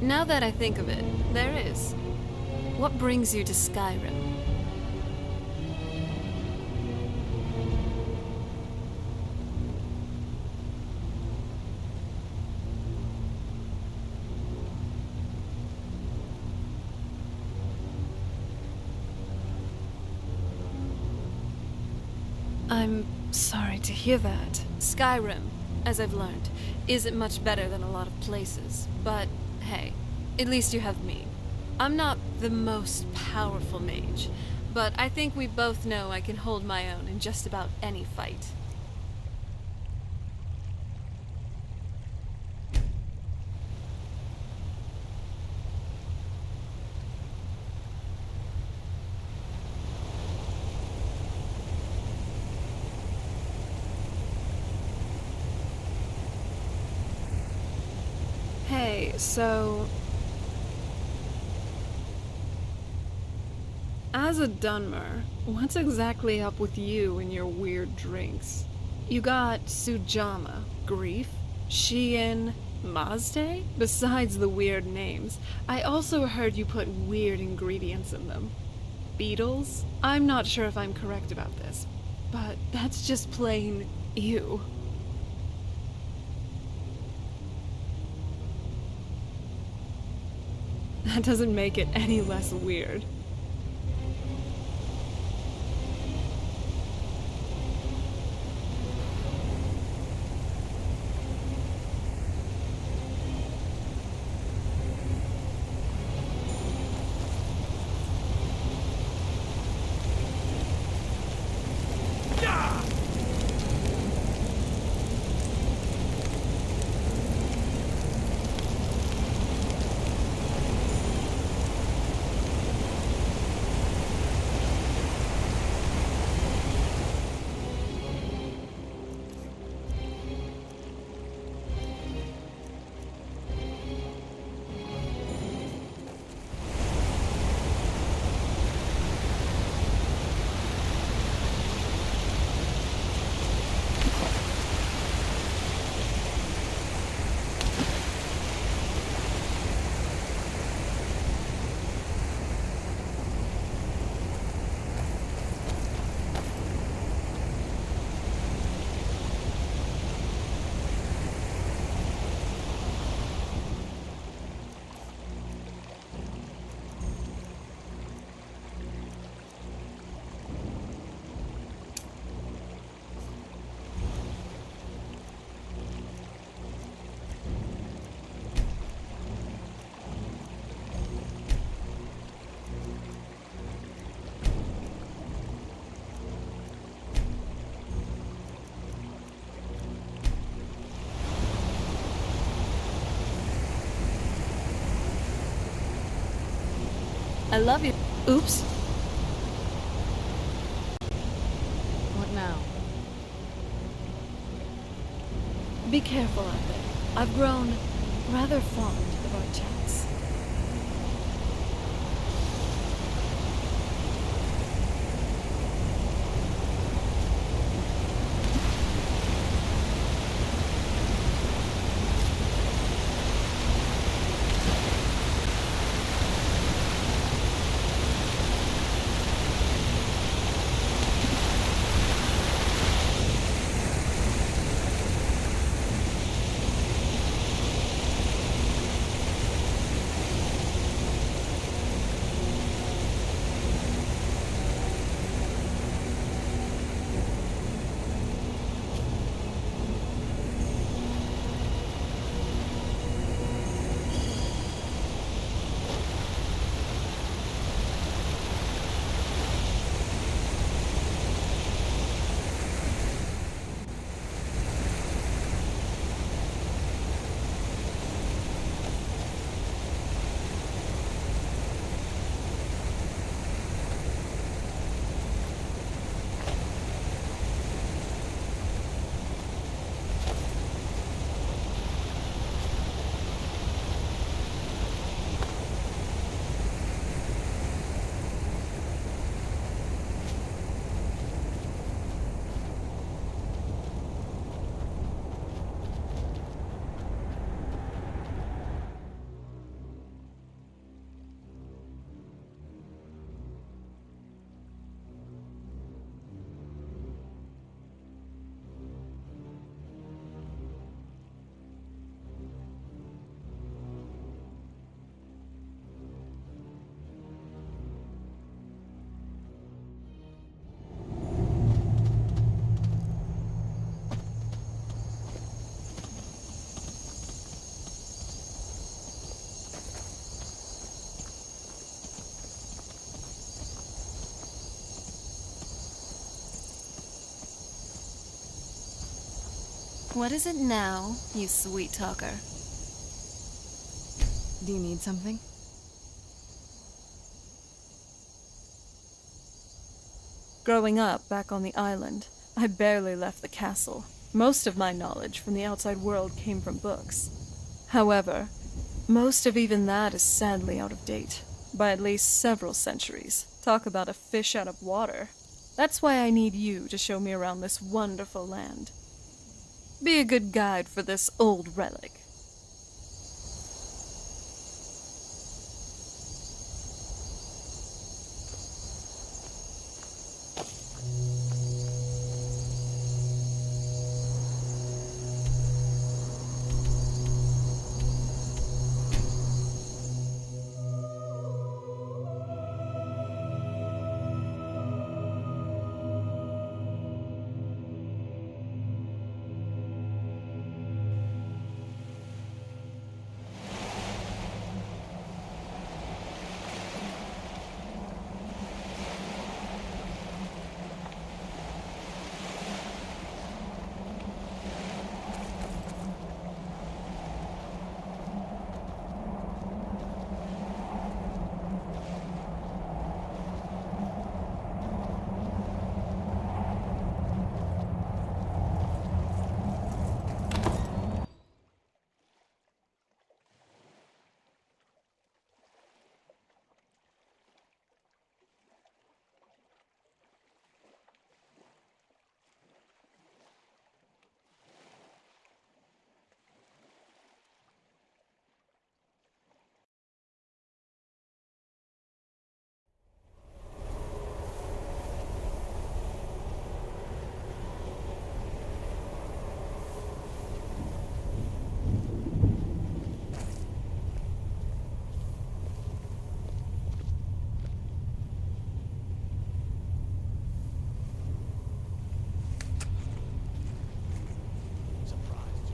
Now that I think of it, there is. What brings you to Skyrim? I'm sorry to hear that. Skyrim, as I've learned, isn't much better than a lot of places. But hey, at least you have me. I'm not the most powerful mage, but I think we both know I can hold my own in just about any fight. Hey, so... As a Dunmer, what's exactly up with you and your weird drinks? You got Sujama, Grief, Shein, Mazde? Besides the weird names, I also heard you put weird ingredients in them. Beetles? I'm not sure if I'm correct about this, but that's just plain ew. That doesn't make it any less weird. I love you. Oops. What now? Be careful out there. I've grown rather fond of our chats. What is it now, you sweet talker? Do you need something? Growing up back on the island, I barely left the castle. Most of my knowledge from the outside world came from books. However, most of even that is sadly out of date, by at least several centuries. Talk about a fish out of water. That's why I need you to show me around this wonderful land. Be a good guide for this old relic.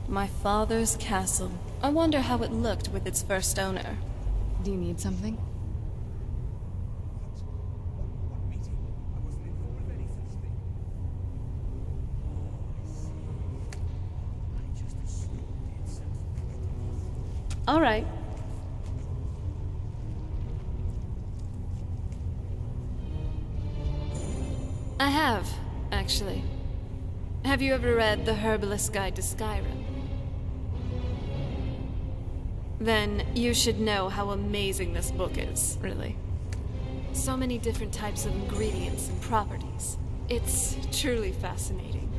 My father's castle. I wonder how it looked with its first owner. Do you need something? All right. I have, actually. Have you ever read The Herbalist's Guide to Skyrim? Then you should know how amazing this book is, really. So many different types of ingredients and properties. It's truly fascinating.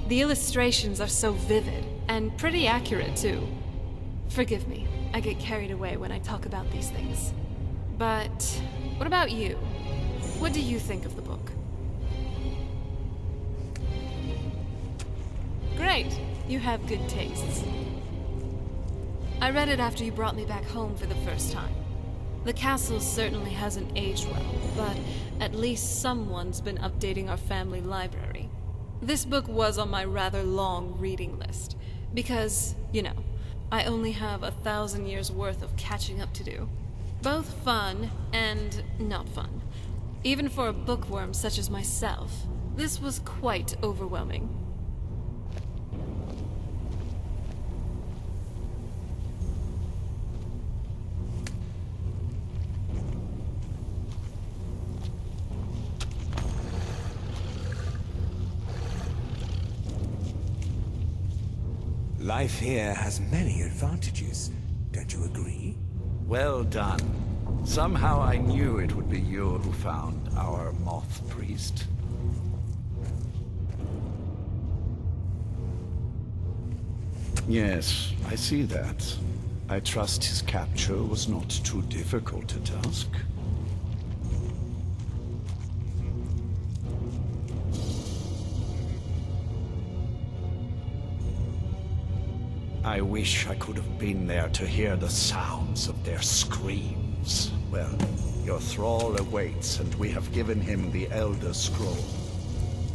The illustrations are so vivid, and pretty accurate, too. Forgive me, I get carried away when I talk about these things. But what about you? What do you think of the book? Great, you have good tastes. I read it after you brought me back home for the first time. The castle certainly hasn't aged well, but at least someone's been updating our family library. This book was on my rather long reading list, because, you know, I only have 1,000 years worth of catching up to do. Both fun and not fun. Even for a bookworm such as myself, this was quite overwhelming. Life here has many advantages, don't you agree? Well done. Somehow I knew it would be you who found our moth priest. Yes, I see that. I trust his capture was not too difficult a task. I wish I could have been there to hear the sounds of their screams. Well, your thrall awaits, and we have given him the Elder Scroll.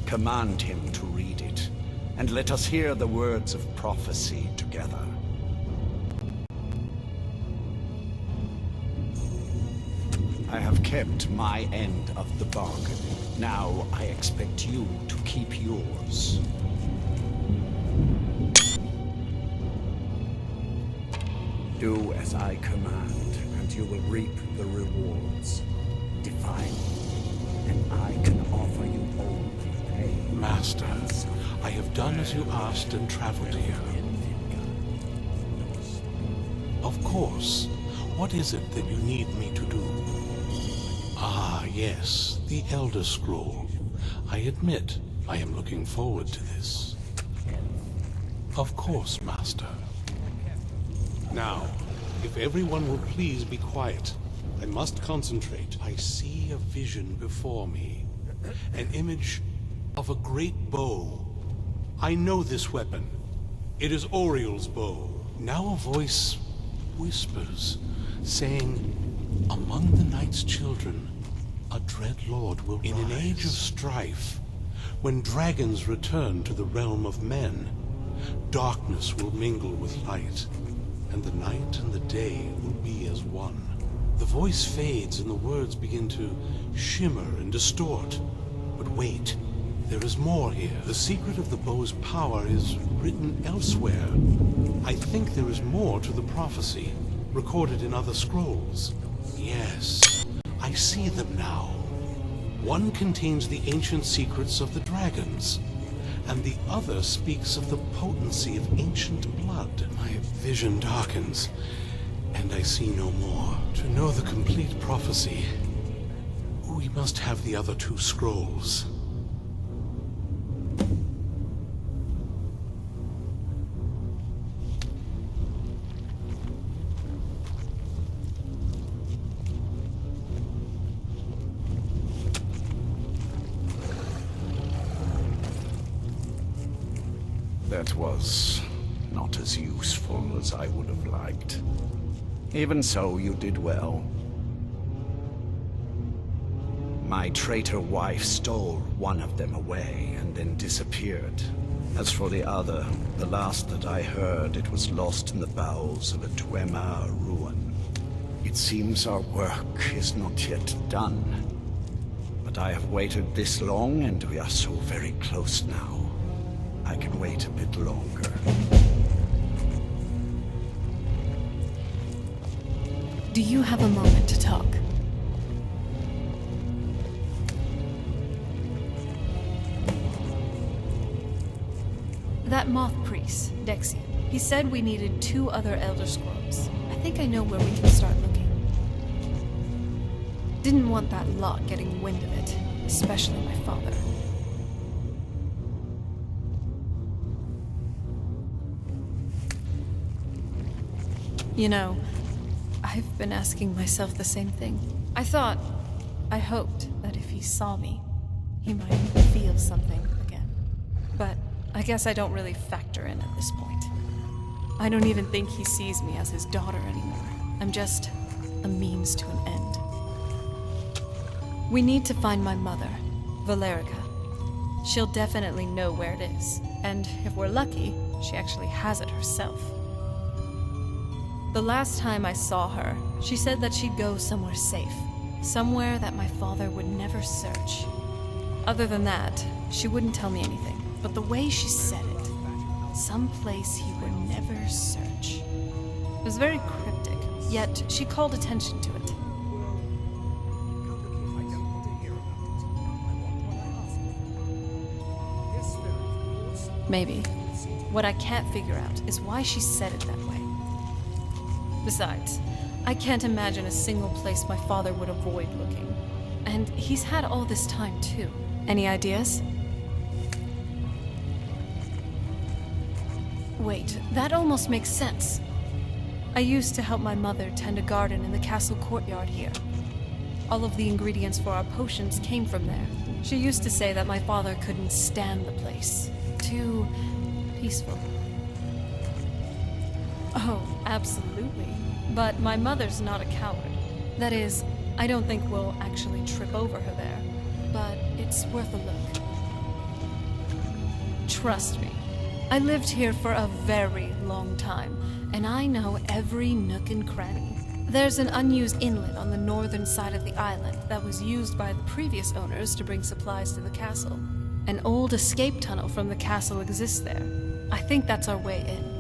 Command him to read it, and let us hear the words of prophecy together. I have kept my end of the bargain. Now I expect you to keep yours. Do as I command, and you will reap the rewards. Defy me, and I can offer you only pain. Master, I have done as you asked and traveled here. Of course. What is it that you need me to do? Ah, yes, the Elder Scroll. I admit, I am looking forward to this. Of course, Master. Now, if everyone will please be quiet, I must concentrate. I see a vision before me. An image of a great bow. I know this weapon. It is Oriel's bow. Now a voice whispers, saying, among the night's children, a dread lord will rise. In an age of strife, when dragons return to the realm of men, darkness will mingle with light, and the night and the day will be as one. The voice fades and the words begin to shimmer and distort. But wait, there is more here. The secret of the bow's power is written elsewhere. I think there is more to the prophecy, recorded in other scrolls. Yes, I see them now. One contains the ancient secrets of the dragons, and the other speaks of the potency of ancient blood. My vision darkens, and I see no more. To know the complete prophecy, we must have the other two scrolls. That was not as useful as I would have liked. Even so, you did well. My traitor wife stole one of them away and then disappeared. As for the other, the last that I heard, it was lost in the bowels of a Dwemer ruin. It seems our work is not yet done. But I have waited this long, and we are so very close now. I can wait a bit longer. Do you have a moment to talk? That moth priest, Dexian, he said we needed 2 other Elder Scrolls. I think I know where we can start looking. Didn't want that lot getting wind of it, especially my father. You know, I've been asking myself the same thing. I hoped that if he saw me, he might feel something again. But I guess I don't really factor in at this point. I don't even think he sees me as his daughter anymore. I'm just a means to an end. We need to find my mother, Valerica. She'll definitely know where it is, and if we're lucky, she actually has it herself. The last time I saw her, she said that she'd go somewhere safe. Somewhere that my father would never search. Other than that, she wouldn't tell me anything. But the way she said it, someplace he would never search. It was very cryptic, yet she called attention to it. Maybe. What I can't figure out is why she said it that way. Besides, I can't imagine a single place my father would avoid looking. And he's had all this time, too. Any ideas? Wait, that almost makes sense. I used to help my mother tend a garden in the castle courtyard here. All of the ingredients for our potions came from there. She used to say that my father couldn't stand the place. Too peaceful. Oh, absolutely. But my mother's not a coward. That is, I don't think we'll actually trip over her there. But it's worth a look. Trust me. I lived here for a very long time, and I know every nook and cranny. There's an unused inlet on the northern side of the island that was used by the previous owners to bring supplies to the castle. An old escape tunnel from the castle exists there. I think that's our way in.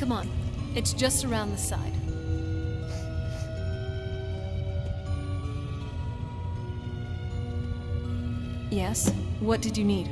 Come on. It's just around the side. Yes? What did you need?